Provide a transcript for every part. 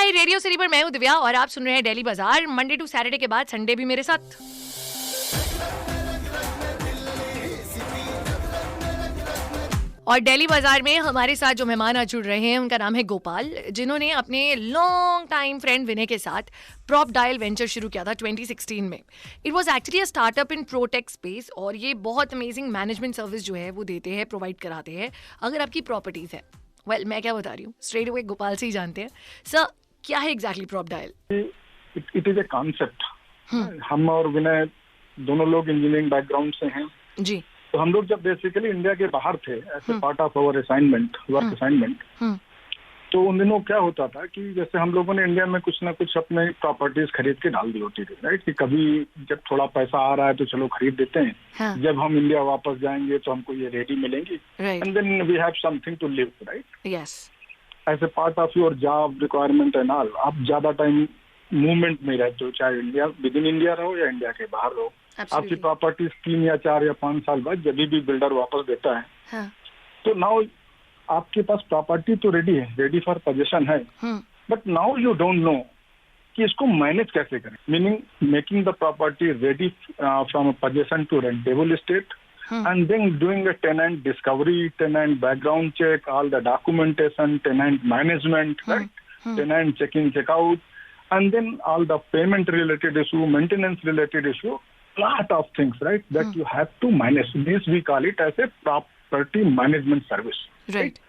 Alright, radio city पर मैं हूं दिव्या और आप सुन रहे हैं डेली बाजार, मंडे टू सैटरडे के बाद संडे भी मेरे साथ। और डेली बाजार में हमारे साथ जो मेहमान आज जुड़ रहे हैं उनका नाम है गोपाल, जिन्होंने अपने लॉन्ग टाइम फ्रेंड विनय के साथ प्रॉप डायल वेंचर शुरू किया था 2016 में। It was actually a startup in protect space और ये बहुत अमेजिंग मैनेजमेंट सर्विस जो है वो देते हैं, प्रोवाइड कराते हैं अगर आपकी प्रॉपर्टीज है। मैं क्या बता रही हूँ, स्ट्रेट अवे गोपाल से ही जानते हैं। सर, क्या है exactly prop dial? It is a concept. हम और विनय दोनों लोग इंजीनियरिंग बैकग्राउंड से हैं जी। तो हम लोग जब बेसिकली इंडिया के बाहर थे as a part of our assignment, work assignment, तो उन दिनों क्या होता था कि जैसे हम लोगों ने इंडिया में कुछ ना कुछ अपने प्रॉपर्टीज खरीद के डाल दी होती थी, राइट? कि कभी जब थोड़ा पैसा आ रहा है तो चलो खरीद देते हैं, हाँ. जब हम इंडिया वापस जाएंगे तो हमको ये रेडी मिलेंगी, and then we have something to live, right? Yes. As a part of your job requirement and all, आप ज्यादा टाइम मूवमेंट में रहते हो, चाहे इंडिया विद इन इंडिया रहो या इंडिया के बाहर रहो। आपकी प्रॉपर्टीज 3 या 4 या 5 साल बाद जब भी बिल्डर वापस देता है, हाँ. तो नाउ आपके पास प्रॉपर्टी तो रेडी है, रेडी फॉर पोजेशन है, but now you don't know कि इसको मैनेज कैसे करें, meaning making the property ready from possession to rentable state, and then doing a tenant discovery, tenant background check, all the documentation, tenant management, right? Tenant check-in, check-out, and then all the payment related issue, maintenance related issue, lot of things, right? That you have to manage. This we call it as a property management service, right?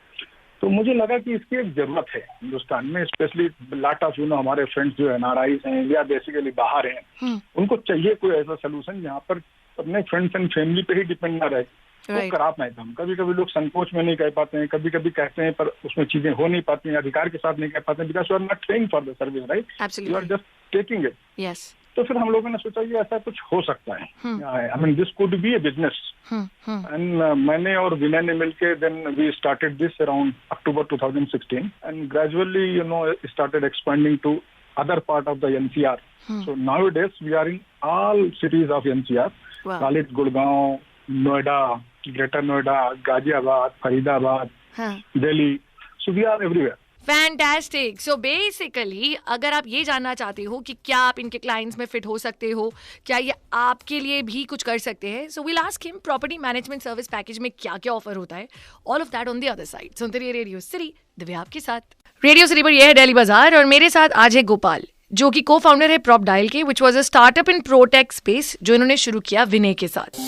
तो मुझे लगा कि इसकी एक जरूरत है हिंदुस्तान में, specially lot of हमारे फ्रेंड्स जो NRIs हैं या बेसिकली बाहर हैं, उनको चाहिए कोई ऐसा सोल्यूशन जहाँ पर अपने फ्रेंड्स एंड फैमिली पे ही डिपेंड ना रहे। तो करा पाए हम, कभी कभी लोग संकोच में नहीं कह पाते हैं, कभी कभी कहते हैं पर उसमें चीजें हो नहीं पाती हैं, अधिकार के साथ नहीं कह पाते हैं, because you are not paying for the service, right? You are just taking it. Yes. तो फिर हम लोगों ने सोचा ये ऐसा कुछ हो सकता है, I mean this could be a business, and मैंने और विनय ने मिलके then we started this around October 2016 and gradually started expanding to other part of the NCR. So nowadays we are in all cities of NCR. Wow. Call it Gurgaon, Noida, Greater Noida, Ghaziabad, Faridabad, Delhi. So we are everywhere. Fantastic. So basically अगर आप ये जानना चाहते हो कि क्या आप इनके क्लाइंट्स में फिट हो सकते हो, क्या ये आपके लिए भी कुछ कर सकते हैं, so will ask him property management service package में क्या क्या ऑफर होता है। All of that on the other side. सुनते रहिए रेडियो सिटी, दिव्या आपके साथ। रेडियो सिटी पर यह है डेली बाजार और मेरे साथ आज है गोपाल, जो कि को फाउंडर है प्रॉप डायल के, which was a startup in protect space, जो इन्होंने शुरू किया विनय के साथ।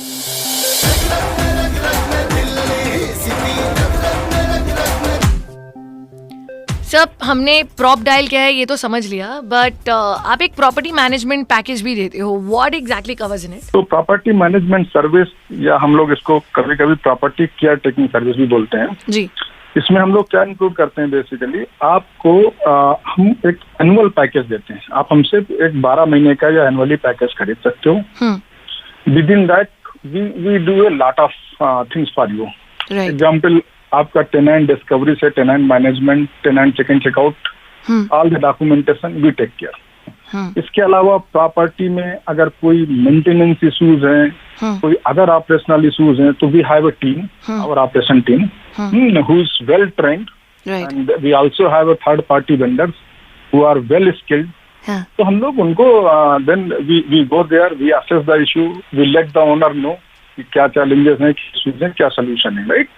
सब हमने प्रॉप डायल क्या है ये तो समझ लिया, बट आप एक प्रॉपर्टी मैनेजमेंट पैकेज भी देते हो। What exactly covers in it? तो प्रॉपर्टी मैनेजमेंट सर्विस, या हम लोग इसको कभी कभी प्रॉपर्टी केयर टेकिंग सर्विस भी बोलते हैं जी। इसमें हम लोग क्या इंक्लूड करते हैं, बेसिकली आपको हम एक एनुअल पैकेज देते हैं। आप हमसे एक 12 महीने का या एनुअली पैकेज खरीद सकते हो। Within that we do a lot of things for you. Example, आपका टेनेंट डिस्कवरी से tenant management, tenant check in checkout, all the documentation we take care. इसके अलावा प्रॉपर्टी में अगर कोई मेंटेनेंस इश्यूज हैं, कोई अदर ऑपरेशनल इश्यूज हैं, तो we have a team, our operation team, who is well trained, right. and we also have a third party vendors who are well skilled. तो हम लोग उनको then we go there, we assess the issue, we let the owner know कि क्या challenges हैं, issues हैं, क्या solution है, right?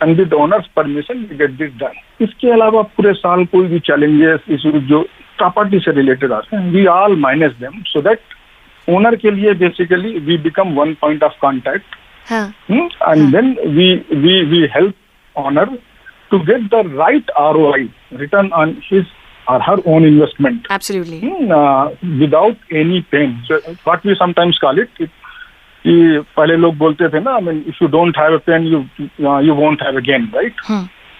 And with the owner's permission we get this done. इसके अलावा पूरे साल कोई भी challenges, issues जो प्रॉपर्टी से रिलेटेड आते हैं, we all manage them so that owner के लिए basically we become one point of contact, and then we help owner to get the right ROI, return on his or her own investment. Absolutely. Without any pain. So what we sometimes call it, कि पहले लोग बोलते थे ना, I mean, if you don't have a pain, you won't have a gain, right?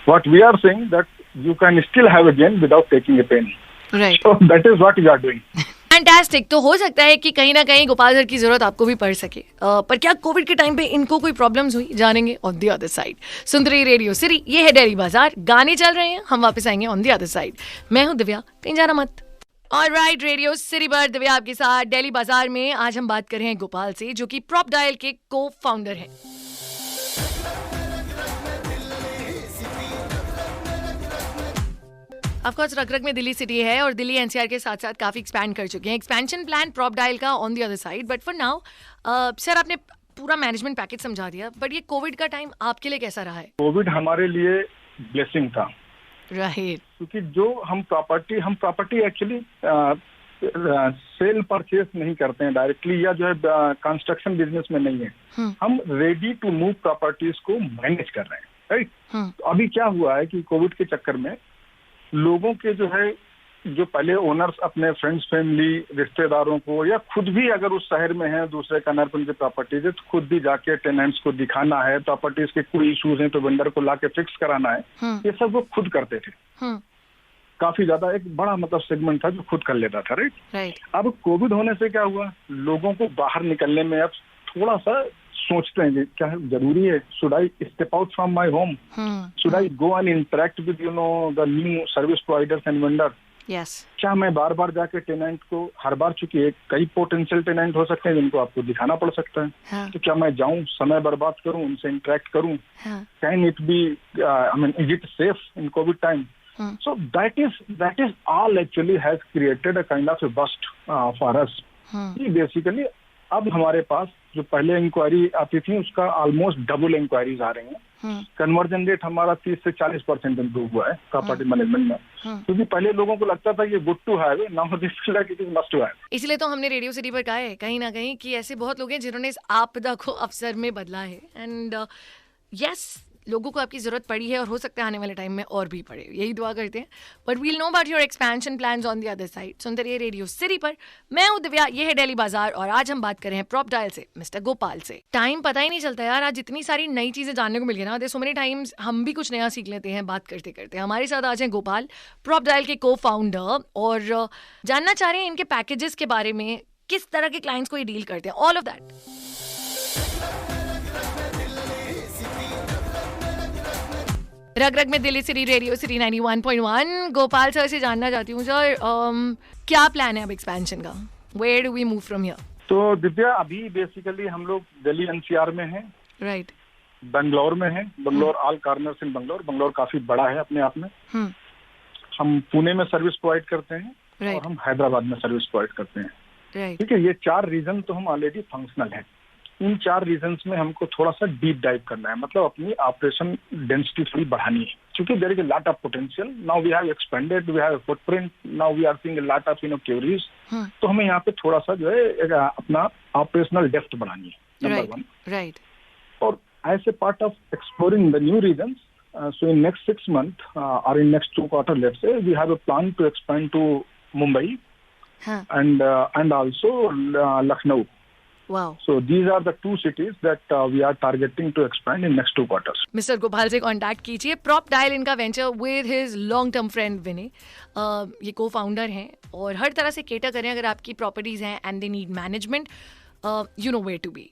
What we are saying that you can still have a gain without taking a pain. Right. So that is what we are doing. Fantastic. तो हो सकता है कि कहीं ना कहीं Gopal sir की जरूरत आपको भी पड़ सके, पर क्या कोविड के टाइम पे इनको कोई प्रॉब्लम्स हुई, जानेंगे ऑन द अदर साइड। सुनते रहिए रेडियो सिटी, ये है डेली बाजार, गाने चल रहे हैं, हम वापस आएंगे ऑन द अदर साइड। मैं हूं दिव्या, कहीं जाना मत। ऑलराइट, रेडियो सिटी पर दिव्या आपके साथ डेली बाजार में आज हम बात कर रहे हैं गोपाल से, जो कि प्रॉप डायल के को फाउंडर हैं। ऑफ कोर्स रग-रग में दिल्ली सिटी है और दिल्ली एनसीआर के साथ साथ काफी एक्सपैंड कर चुके हैं. एक्सपेंशन प्लान प्रॉपडायल का on the other side, but for now sir आपने पूरा मैनेजमेंट पैकेज समझा दिया, बट ये कोविड का टाइम आपके लिए कैसा रहा है? कोविड हमारे लिए ब्लेसिंग था, राइट. क्योंकि जो हम प्रॉपर्टी एक्चुअली सेल परचेज नहीं करते हैं डायरेक्टली, या जो है कंस्ट्रक्शन बिजनेस में नहीं है. हम रेडी टू मूव प्रॉपर्टीज को मैनेज कर रहे हैं, राइट. तो अभी क्या हुआ है कि कोविड के चक्कर में लोगों के जो है, जो पहले ओनर्स अपने फ्रेंड्स, फैमिली, रिश्तेदारों को, या खुद भी अगर उस शहर में है दूसरे कर्नर पर उनकी प्रॉपर्टीज है, तो खुद भी जाके टेनेंट्स को दिखाना है, प्रॉपर्टीज के कोई इश्यूज हैं तो वेंडर को लाके फिक्स कराना है, ये सब वो खुद करते थे. काफी ज्यादा एक बड़ा मतलब सेगमेंट था जो खुद कर लेता था, राइट. अब कोविड होने से क्या हुआ, लोगों को बाहर निकलने में अब थोड़ा सा सोचते हैं कि क्या जरूरी है, should I step out from my home, should I go and interact with the new service providers and vendor. Yes. क्या मैं बार बार जाके टेनेंट को हर बार, चूंकि कई पोटेंशियल टेनेंट हो सकते हैं जिनको आपको दिखाना पड़ सकता है, तो क्या मैं जाऊं, समय बर्बाद करूं, उनसे इंटरेक्ट करूं, can it be, I mean is it safe in Covid time? So that is all actually has created a kind of a bust for us. Basically अब हमारे पास जो पहले इंक्वायरी आती थी उसका ऑलमोस्ट डबल इंक्वायरीज आ रही हैं. कन्वर्जन रेट हमारा 30 से 40% इम्प्रूव हुआ है प्रॉपर्टी मैनेजमेंट में, क्योंकि पहले लोगों को लगता था ये good to have, now this feel like it is must to have. इसलिए तो हमने रेडियो सिटी पर कहा है कहीं ना कहीं कि ऐसे बहुत लोग हैं जिन्होंने इस आपदा को अवसर में बदला है. एंड यस, लोगों को आपकी जरूरत पड़ी है और हो सकता है आने वाले टाइम में और भी पड़े, यही दुआ करते हैं. But we'll know about your expansion plans on the other side. सुनते रहिए रेडियो सिटी पर. मैं हूं दिव्या, ये है डेली बाजार और आज हम बात कर रहे हैं प्रॉपडायल से मिस्टर गोपाल से. टाइम पता ही नहीं चलता यार, आज इतनी सारी नई चीजें जानने को मिल गई ना, सो मेनी टाइम्स हम भी कुछ नया सीख लेते हैं बात करते करते. हमारे साथ आज हैं गोपाल, प्रॉपडायल के को फाउंडर, और जानना चाह रहे हैं इनके पैकेजेस के बारे में, किस तरह के क्लाइंट्स को ये डील करते हैं, ऑल ऑफ दैट. रग-रग में Delhi city, radio city 91.1. Gopal sir से जानना चाहती हूँ सर, क्या प्लान है अब एक्सपेंशन का? Where do we move from here? तो दिव्या अभी बेसिकली हम लोग दिल्ली एनसीआर में हैं, राइट. बंगलौर में हैं, बंगलौर ऑल कॉर्नर्स इन बंगलौर काफी बड़ा है अपने आप में. हम पुणे में सर्विस प्रोवाइड करते हैं और हम हैदराबाद में सर्विस प्रोवाइड करते हैं. ठीक है, ये 4 रीजन तो हम ऑलरेडी फंक्शनल है. इन 4 रीजन्स में हमको थोड़ा सा डीप डाइव करना है, मतलब अपनी ऑपरेशन डेंसिटी थोड़ी बढ़ानी है, क्योंकि there is a lot of potential. Now we have expanded, we have footprint, now we are seeing a lot of queries. तो हमें यहाँ पे थोड़ा सा जो है अपना ऑपरेशनल डेप्थ बढ़ानी है, नंबर 1. राइट. और as a part of exploring the new regions, so in next 6 months or in next 2 quarters, let's say, we have a plan to expand to Mumbai and also Lucknow. Wow. So these are the 2 cities that we are targeting to expand in next 2 quarters. Mister Gopal से contact कीजिए. PropDial इनका venture with his long term friend Vinay. ये को founder हैं और हर तरह से cater करें अगर आपकी प्रॉपर्टीज हैं and they need management. You know where to be.